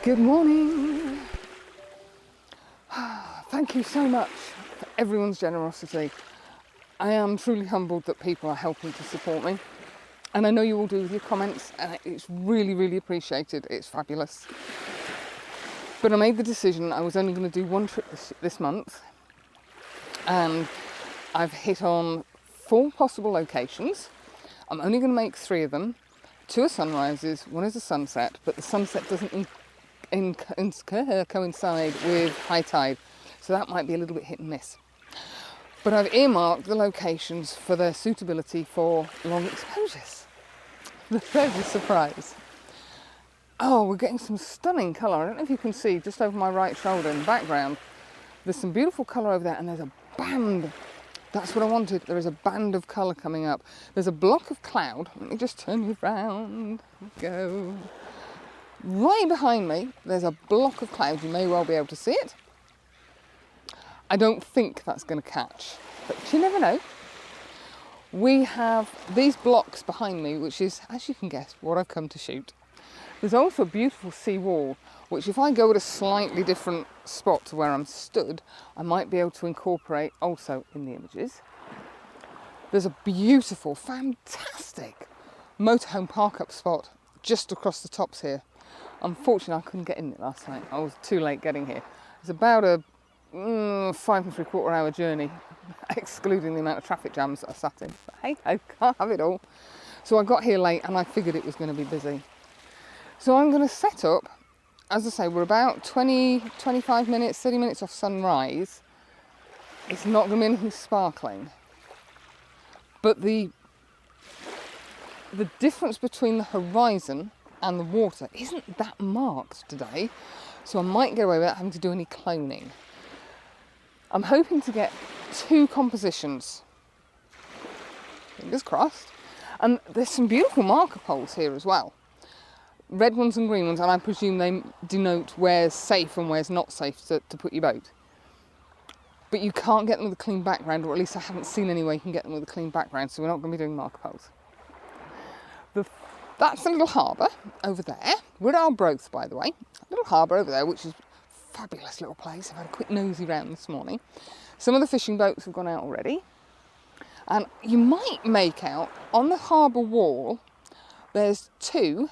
Good morning. Thank you so much for everyone's generosity. I am truly humbled that people are helping to support me. And I know you all do with your comments, and it's really, really appreciated. It's fabulous. But I made the decision I was only going to do one trip this month. And I've hit on 4 possible locations. I'm only going to make 3 of them. 2 are sunrises, 1 is a sunset, but the sunset doesn't coincide with high tide, so that might be a little bit hit and miss. But I've earmarked the locations for their suitability for long exposures. There's a surprise. Oh, we're getting some stunning colour. I don't know if you can see just over my right shoulder in the background. There's some beautiful colour over there, and there's a band. That's what I wanted. There is a band of colour coming up. There's a block of cloud. Let me just turn you round. Go. Right behind me, there's a block of cloud. You may well be able to see it. I don't think that's going to catch, but you never know. We have these blocks behind me, which is, as you can guess, what I've come to shoot. There's also a beautiful sea wall, which if I go at a slightly different spot to where I'm stood, I might be able to incorporate also in the images. There's a beautiful, fantastic motorhome park-up spot just across the tops here. Unfortunately, I couldn't get in it last night. I was too late getting here. It's about a 5 3/4 hour journey, excluding the amount of traffic jams that I sat in. But hey, I can't have it all. So I got here late and I figured it was going to be busy. So I'm going to set up, as I say, we're about 20, 25 minutes, 30 minutes off sunrise. It's not going to be anything sparkling. But the difference between the horizon and the water isn't that marked today, so I might get away without having to do any cloning. I'm hoping to get 2 compositions, fingers crossed, and there's some beautiful marker poles here as well, red ones and green ones, and I presume they denote where's safe and where's not safe to put your boat. But you can't get them with a clean background, or at least I haven't seen any way you can get them with a clean background, so we're not going to be doing marker poles. That's the little harbour over there. We're at Arbroath, by the way. A little harbour over there, which is a fabulous little place. I've had a quick nosy round this morning. Some of the fishing boats have gone out already. And you might make out, on the harbour wall, there's 2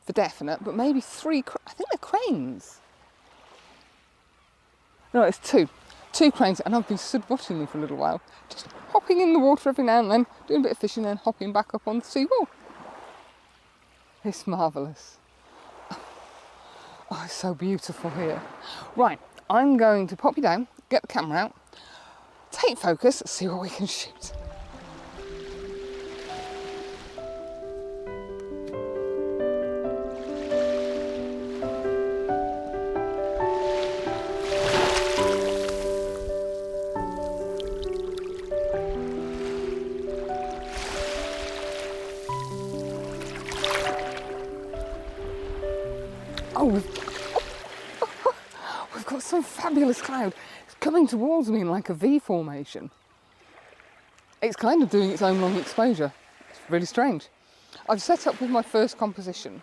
for definite, but maybe 3, I think they're cranes. No, it's 2. 2 cranes, and I've been stood watching them for a little while. Just hopping in the water every now and then, doing a bit of fishing, and then hopping back up on the seawall. It's marvellous. Oh, it's so beautiful here. Right, I'm going to pop you down, get the camera out, take focus, see what we can shoot. Oh, we've got some fabulous cloud. It's coming towards me in like a V formation. It's kind of doing its own long exposure. It's really strange. I've set up with my first composition,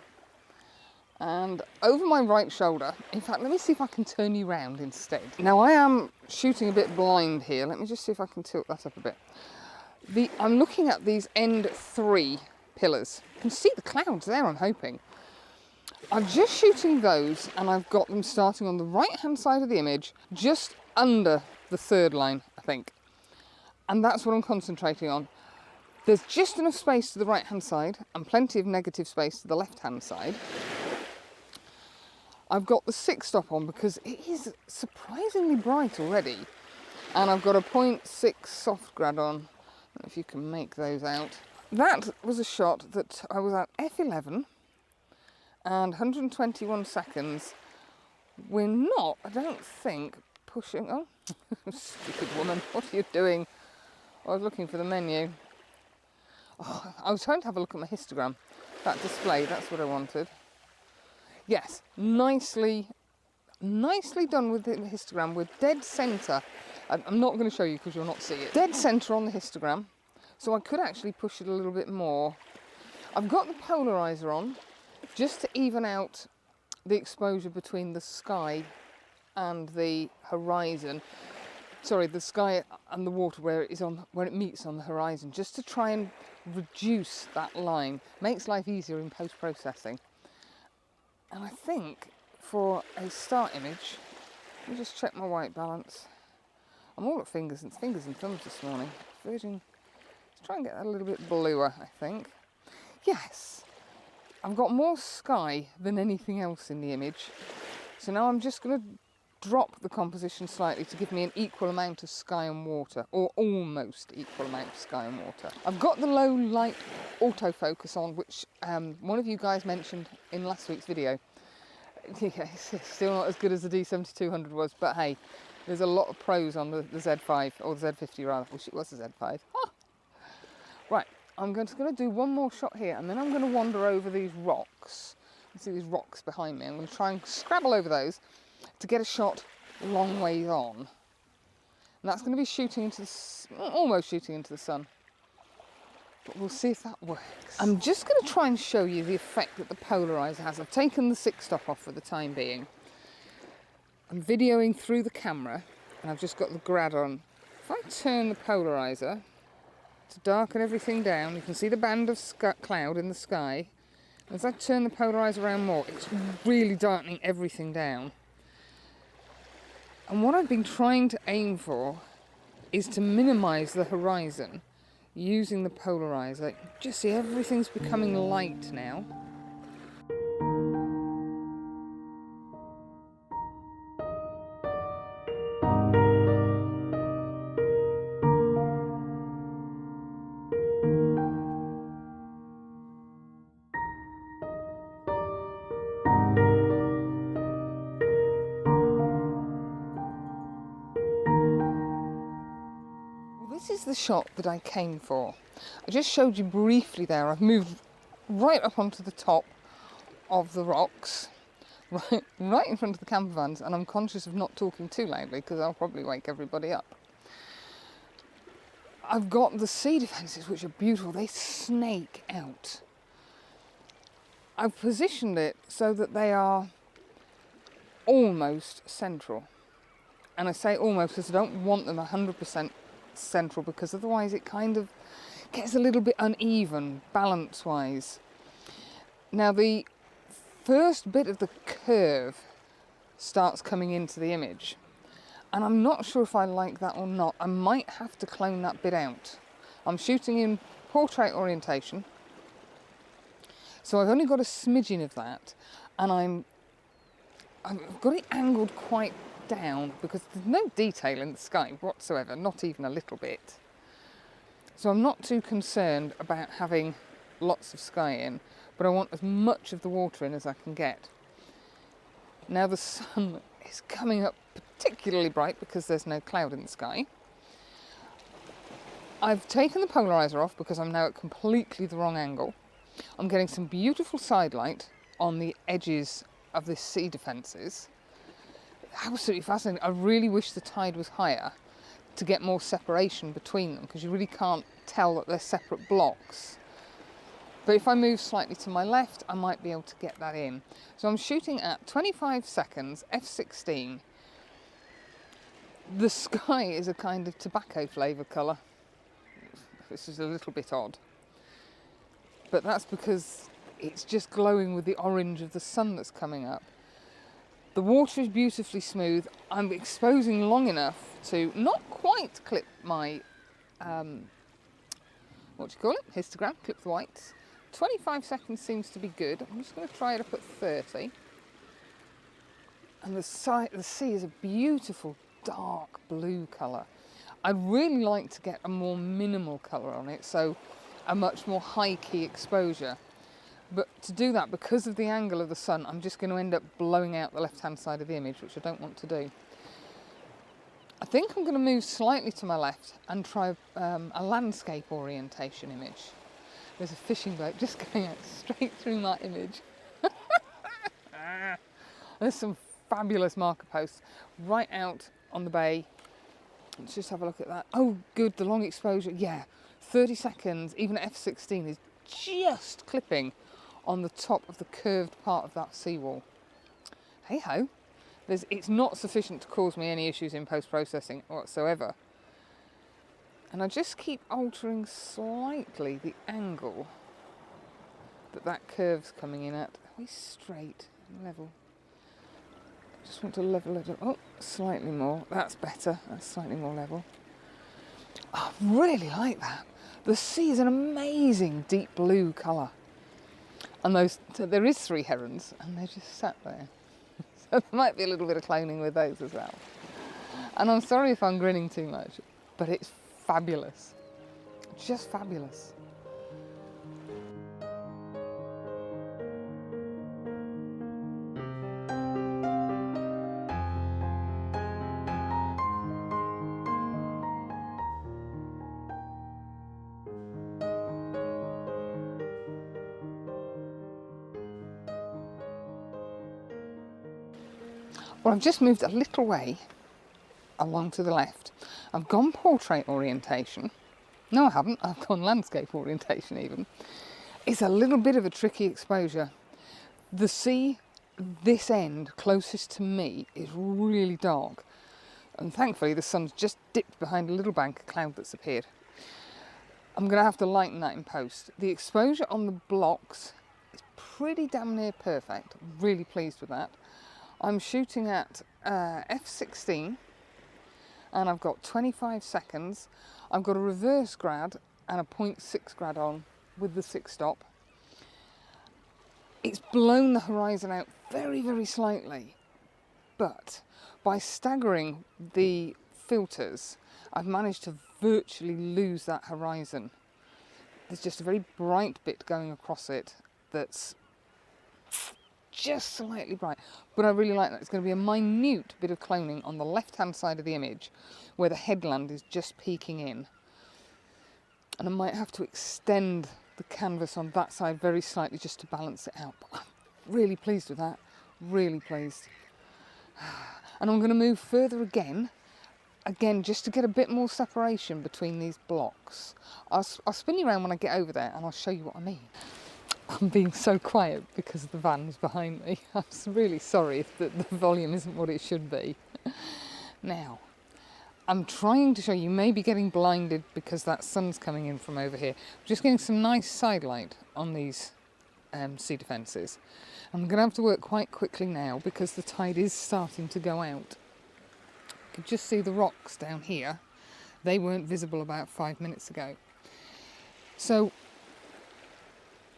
and over my right shoulder, in fact, let me see if I can turn you round instead. Now I am shooting a bit blind here. Let me just see if I can tilt that up a bit. I'm looking at these end 3 pillars. You can see the clouds there, I'm hoping. I'm just shooting those, and I've got them starting on the right-hand side of the image, just under the 3rd line, I think. And that's what I'm concentrating on. There's just enough space to the right-hand side, and plenty of negative space to the left-hand side. I've got the 6 stop on because it is surprisingly bright already. And I've got a 0.6 soft grad on. I don't know if you can make those out. That was a shot that I was at f11. And 121 seconds. We're not, I don't think, pushing. Oh, stupid woman, what are you doing? I was looking for the menu. Oh, I was trying to have a look at my histogram. That display, that's what I wanted. Yes, nicely done with the histogram. We're dead centre. I'm not going to show you because you'll not see it. Dead centre on the histogram. So I could actually push it a little bit more. I've got the polarizer on just to even out the exposure between the sky and the horizon. Sorry, the sky and the water where it meets on the horizon, just to try and reduce that line. Makes life easier in post-processing. And I think for a start image, let me just check my white balance. I'm all at fingers and thumbs this morning. Let's try and get that a little bit bluer, I think. Yes, I've got more sky than anything else in the image. So now I'm just going to drop the composition slightly to give me an equal amount of sky and water, or almost equal amount of sky and water. I've got the low light autofocus on, which one of you guys mentioned in last week's video. Yeah, it's still not as good as the D7200 was, but hey, there's a lot of pros on the Z5, or the Z50 rather. I wish it was the Z5. Ah. Right, I'm just going to do one more shot here, and then I'm going to wander over these rocks. You see these rocks behind me. I'm going to try and scrabble over those to get a shot long ways on. And that's going to be shooting into almost shooting into the sun. But we'll see if that works. I'm just going to try and show you the effect that the polarizer has. I've taken the 6-stop off for the time being. I'm videoing through the camera, and I've just got the grad on. If I turn the polarizer to darken everything down, you can see the band of cloud in the sky. As I turn the polarizer around more, it's really darkening everything down. And what I've been trying to aim for is to minimise the horizon using the polarizer. Just see, everything's becoming light now. This is the shot that I came for. I just showed you briefly there. I've moved right up onto the top of the rocks, right in front of the camper vans, and I'm conscious of not talking too loudly because I'll probably wake everybody up. I've got the sea defences, which are beautiful. They snake out. I've positioned it so that they are almost central. And I say almost because I don't want them 100% central, because otherwise it kind of gets a little bit uneven balance wise. Now the first bit of the curve starts coming into the image, and I'm not sure if I like that or not. I might have to clone that bit out. I'm shooting in portrait orientation, so I've only got a smidgen of that, and I've got it angled quite down because there's no detail in the sky whatsoever, not even a little bit. So I'm not too concerned about having lots of sky in, but I want as much of the water in as I can get. Now the sun is coming up particularly bright because there's no cloud in the sky. I've taken the polarizer off because I'm now at completely the wrong angle. I'm getting some beautiful side light on the edges of the sea defences. Absolutely fascinating. I really wish the tide was higher to get more separation between them, because you really can't tell that they're separate blocks. But if I move slightly to my left, I might be able to get that in. So I'm shooting at 25 seconds, f16. The sky is a kind of tobacco flavour colour. This is a little bit odd. But that's because it's just glowing with the orange of the sun that's coming up. The water is beautifully smooth. I'm exposing long enough to not quite clip my, histogram, clip the whites. 25 seconds seems to be good. I'm just going to try it up at 30. And the sea is a beautiful dark blue colour. I'd really like to get a more minimal colour on it, so a much more high key exposure. But to do that, because of the angle of the sun, I'm just going to end up blowing out the left-hand side of the image, which I don't want to do. I think I'm going to move slightly to my left and try a landscape orientation image. There's a fishing boat just going out straight through my image. There's some fabulous marker posts right out on the bay. Let's just have a look at that. Oh, good, the long exposure. Yeah, 30 seconds, even at f16, is just clipping on the top of the curved part of that seawall. hey ho, it's not sufficient to cause me any issues in post-processing whatsoever. And I just keep altering slightly the angle that curve's coming in at. Are we straight, level? Just want to level it up. Oh, slightly more. That's better. That's slightly more level. I really like that. The sea is an amazing deep blue colour. And there is 3 herons, and they're just sat there. So there might be a little bit of cloning with those as well. And I'm sorry if I'm grinning too much, but it's fabulous. Just fabulous. Well, I've just moved a little way along to the left. I've gone portrait orientation. No, I haven't. I've gone landscape orientation even. It's a little bit of a tricky exposure. The sea, this end, closest to me, is really dark. And thankfully the sun's just dipped behind a little bank of cloud that's appeared. I'm going to have to lighten that in post. The exposure on the blocks is pretty damn near perfect. I'm really pleased with that. I'm shooting at f16 and I've got 25 seconds. I've got a reverse grad and a 0.6 grad on with the 6-stop. It's blown the horizon out very, very slightly, but by staggering the filters, I've managed to virtually lose that horizon. There's just a very bright bit going across it that's just slightly bright, but I really like that. It's going to be a minute bit of cloning on the left-hand side of the image where the headland is just peeking in. And I might have to extend the canvas on that side very slightly just to balance it out. But I'm really pleased with that, really pleased. And I'm going to move further again just to get a bit more separation between these blocks. I'll spin you around when I get over there and I'll show you what I mean. I'm being so quiet because the van's behind me. I'm really sorry if the volume isn't what it should be. Now, I'm trying to show you, maybe getting blinded because that sun's coming in from over here. I'm just getting some nice side light on these sea defences. I'm going to have to work quite quickly now because the tide is starting to go out. You can just see the rocks down here. They weren't visible about 5 minutes ago. So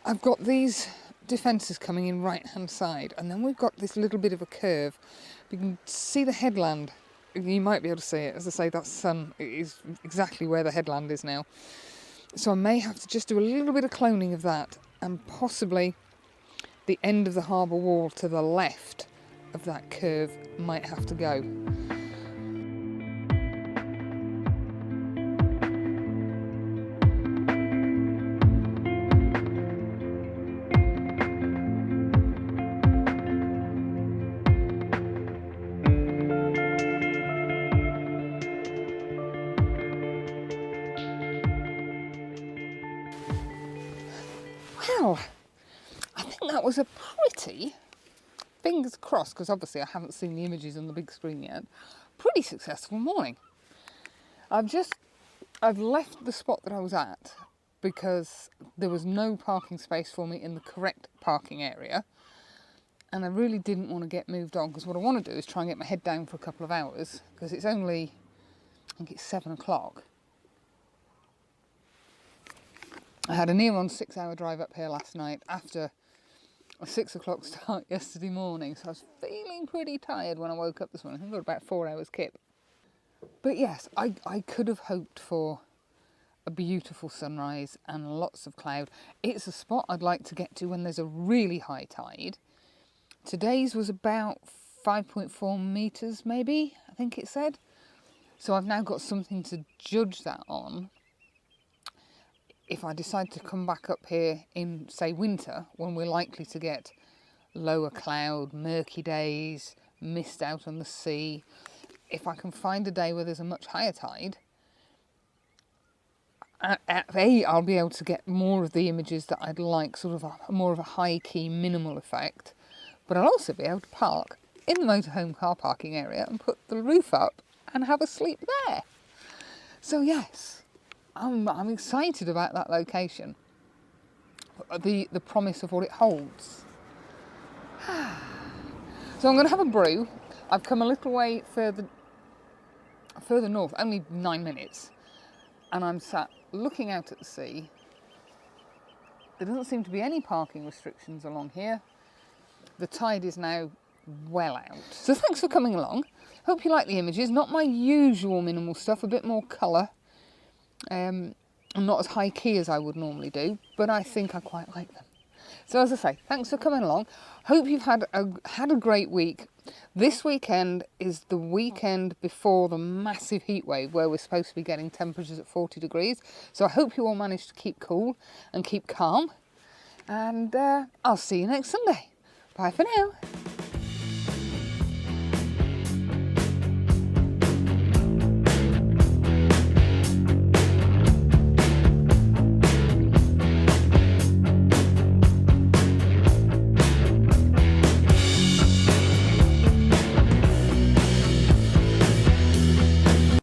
I've got these defences coming in right hand side, and then we've got this little bit of a curve. You can see the headland. You might be able to see it. As I say, that sun is exactly where the headland is now. So I may have to just do a little bit of cloning of that, and possibly the end of the harbour wall to the left of that curve might have to go. Well, I think that was a pretty, fingers crossed, because obviously I haven't seen the images on the big screen yet, pretty successful morning. I've left the spot that I was at because there was no parking space for me in the correct parking area, and I really didn't want to get moved on, because what I want to do is try and get my head down for a couple of hours, because it's only, I think it's 7 o'clock. I had a near on 6-hour drive up here last night after a 6 o'clock start yesterday morning, so I was feeling pretty tired when I woke up this morning. I think I got about 4 hours kip. But yes, I could have hoped for a beautiful sunrise and lots of cloud. It's a spot I'd like to get to when there's a really high tide. Today's was about 5.4 metres maybe, I think it said. So I've now got something to judge that on. If I decide to come back up here in, say, winter, when we're likely to get lower cloud, murky days, mist out on the sea, if I can find a day where there's a much higher tide, I'll be able to get more of the images that I'd like, sort of more of a high-key, minimal effect, but I'll also be able to park in the motorhome car parking area and put the roof up and have a sleep there. So yes, I'm excited about that location. The promise of what it holds. So I'm going to have a brew. I've come a little way further north, only 9 minutes, and I'm sat looking out at the sea. There doesn't seem to be any parking restrictions along here. The tide is now well out. So thanks for coming along. Hope you like the images. Not my usual minimal stuff, a bit more colour. And not as high key as I would normally do, but I think I quite like them. So as I say, thanks for coming along. Hope you've had a great week. This weekend is the weekend before the massive heat wave where we're supposed to be getting temperatures at 40 degrees. So I hope you all manage to keep cool and keep calm. And I'll see you next Sunday. Bye for now.